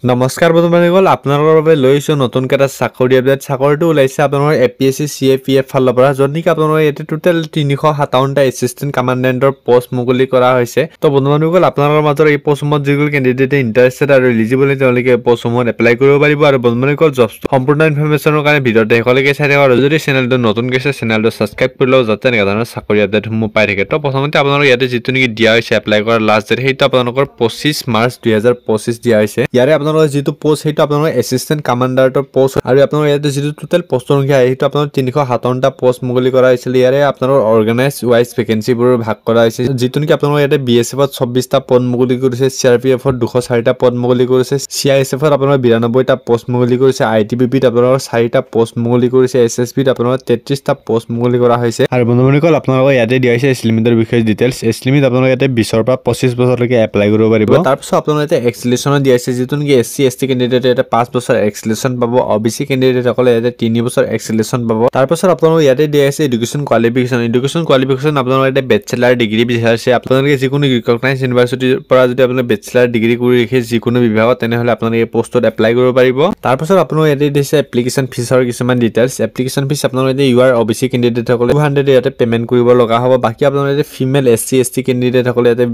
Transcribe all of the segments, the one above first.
নমস্কাৰ বন্ধুসকল আপোনালোকৰ বাবে লৈছো নতুন এটা চাকৰি আপডেট চাকৰিটো ওলাইছে আপোনালোকৰ এপিএসসি সিএপিএফ ফালৰ পৰা যত নেকি আপোনালোকৰ ইয়াতে টোটেল 357টা এছিষ্টেণ্ট কমাণ্ডেণ্টৰ পোষ্ট মুকলি কৰা হৈছে তো বন্ধুসকল আপোনালোকৰ মাজৰ এই পোষ্টসমূহত যিবোৰ কেণ্ডিডেটে ইন্টাৰেষ্টেড আৰু এলিজিবল তেওঁলোকে পোষ্টসমূহত এপ্লাই কৰিব পাৰিব আৰু বন্ধুসকল জব সম্পূৰ্ণ ইনফৰমেশ্যনৰ কাৰণে ভিডিঅ'টো শেষলৈকে চাই থাকক আৰু যদি চেনেলটো নতুন গৈছে চেনেলটো ছাবস্ক্ৰাইব কৰি লওক যাতে এনেকুৱা ধৰণৰ চাকৰি আপডেটসমূহ পাই থাকে তো প্ৰথমতে আপোনালোকৰ ইয়াতে যিটো নেকি দিয়া হৈছে এপ্লাই কৰাৰ লাষ্ট ডেট সেইটো আপোনালোকৰ 25 মাৰ্চ 2025 দিয়া হৈছে ইয়াৰে আপোনালোকৰ যেটো পোষ্ট সেইটো আপোনালোকৰ এছিষ্টেণ্ট কমাণ্ডাৰটোৰ পোষ্ট আৰু আপোনালোকৰ ইয়াতে যেটো টোটেল পোষ্টৰ সংখ্যা সেইটো আপোনালোকৰ 357টা পোষ্ট মুকলি কৰা হৈছিল ইয়াৰে আপোনালোকৰ অৰ্গানাইজ ওয়াইজ ভেকেন্সিবোৰ ভাগ কৰা হৈছে যেটো নেকি আপোনালোকৰ ইয়াতে বিএছএফত 26টা পদ মুকলি কৰিছে সিআৰপিএফত 204টা পদ মুকলি কৰিছে সিআইএছএফত আপোনালোকৰ 92টা পোষ্ট মুকলি কৰিছে আইটিবিপিত আপোনালোকৰ 4টা পোষ্ট মুকলি কৰিছে এছএছবিত আপোনালোকৰ 33টা পোষ্ট মুকলি কৰা হৈছে আৰু বন্ধুসকল আপোনালোকৰ ইয়াতে দিয়া হৈছে এছলিমিটৰ বিষয়ে ডিটেইলছ এছলিমিট আপোনালোকৰ ইয়াতে 20ৰ পৰা 25 বছৰলৈকে এপ্লাই কৰিব পাৰিব তাৰ পিছত আপোনালোকৰ ইয়াতে এক্সেলেশ্যন দিয়া হৈছে যেটো নেকি এছটি কেণ্ডিডেট এটা 5 বছৰ এক্সেলেশ্যন পাব ওবিসি কেণ্ডিডেট সকলে এটা 3 বছৰ এক্সেলেশ্যন পাব তাৰ পিছত আপোনালোকৰ ইয়াতে দিয়া আছে এডুকেশ্যন কোৱালিফিকেশ্যন আপোনালোকৰ এটা বেচেলাৰ ডিগ্ৰী বিচাৰিছে আপোনালোকে যিকোনো ৰিকগনাইজ ইউনিভাৰ্চিটিৰ পৰা যদি আপোনালোকে বেচেলাৰ ডিগ্ৰী কৰি ৰাখে যিকোনো বিভাগত তেনেহলে আপোনালোকে এই পোষ্টত এপ্লাই কৰিব পাৰিব তাৰ পিছত আপোনালোকৰ ইয়াতে দিছে এপ্লিকেশ্যন ফিছৰ কিছুমান ডিটেইলছ এপ্লিকেশ্যন ফিছ আপোনালোকে ইয়াতে ইউআৰ ওবিসি কেণ্ডিডেট সকলে 200 ইয়াতে পেমেন্ট কৰিব লগা হ'ব বাকি আপোনালোকে ইয়াতে ফিমেল এছটি কেণ্ডিডেট সকলে ইয়াতে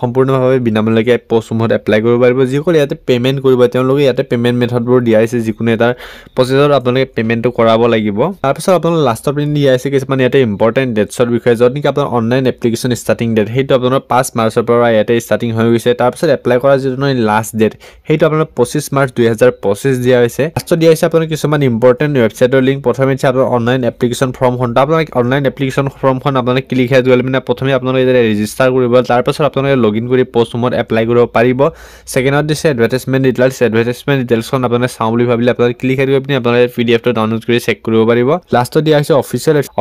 সম্পূৰ্ণভাৱে বিনামূলীয়াকৈ পোষ্টসমূহত এপ্লাই কৰিব পাৰিব যিসকলে ইয়াতে পেমেন্ট কৰিব তেওঁলোকে ইয়াতে পেমেন্ট মেথডবোৰ দিয়া আছে যিকোনো এটা প্ৰসেসৰ আপোনালোকে পেমেন্টটো কৰাব লাগিব তাৰ পিছত আপোনালোকে লাষ্টৰ পিন দিয়া আছে কিছুমান ইয়াতে ইম্পৰ্টেন্ট ডেটছৰ বিষয়ে যত নেকি আপোনাৰ অনলাইন এপ্লিকেশ্যন ষ্টাৰ্টিং ডেট সেইটো আপোনাৰ 5 মাৰ্চৰ পৰা ইয়াতে ষ্টাৰ্টিং হৈ গৈছে তাৰ পিছত এপ্লাই কৰা যিটো লাষ্ট ডেট সেইটো আপোনাৰ 25 মাৰ্চ 2025 দিয়া হৈছে লাষ্টত দিয়া হৈছে আপোনাৰ কিছুমান ইম্পৰ্টেন্ট ৱেবছাইটৰ লিংক প্ৰথমে আছে আপোনাৰ অনলাইন এপ্লিকেশ্যন ফৰ্মখন আপোনালোকে অনলাইন এপ্লিকেশ্যন ফৰ্মখন আপোনালোকে ক্লিক কৰি গ'লে মানে প্ৰথমে আপোনালোকে ইয়াতে ৰেজিষ্টাৰ কৰিব তাৰ পিছত আপোনালোকে লগইন কৰি পোষ্টসমূহত এপ্লাই কৰিব পাৰিব সেকেন্ডত দিছে এডভাৰটাইজমেন্ট ডিটেইলছখন আপোনালোকে চাওঁ বুলি ভাবিলে আপোনালোকে ক্লিক কৰি পিনে আপোনালোকে পিডিএফটো ডাউনলোড কৰি চেক কৰিব পাৰিব লাষ্টত দিয়া হৈছে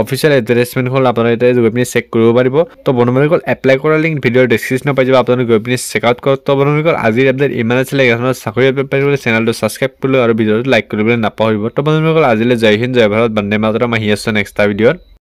অফিচিয়েল এডভাৰটাইজমেন্টখন আপোনালোকে গৈ পিনে চেক কৰিব পাৰিব তো বন্ধুসকল এপ্লাই কৰা লিংক ভিডিঅ'ৰ ডেসক্ৰিপশ্যনত পাই যাব আপোনালোকে গৈ পিনে চেক আউট কৰক তো বন্ধুসকল আজিৰ আপডেট ইমান আছিল এখনৰ চাকৰি আপডেট পাইবলৈ চেনেলটো ছাবস্ক্ৰাইব কৰি আৰু ভিডিঅ'টো লাইক কৰিবলৈ নাপাহৰিব তো বন্ধুসকল আজিলৈ জয় হিন্দ জয় ভাৰত বন্দে মাতৰম আহি আছো নেক্সট ভিডিঅ'ত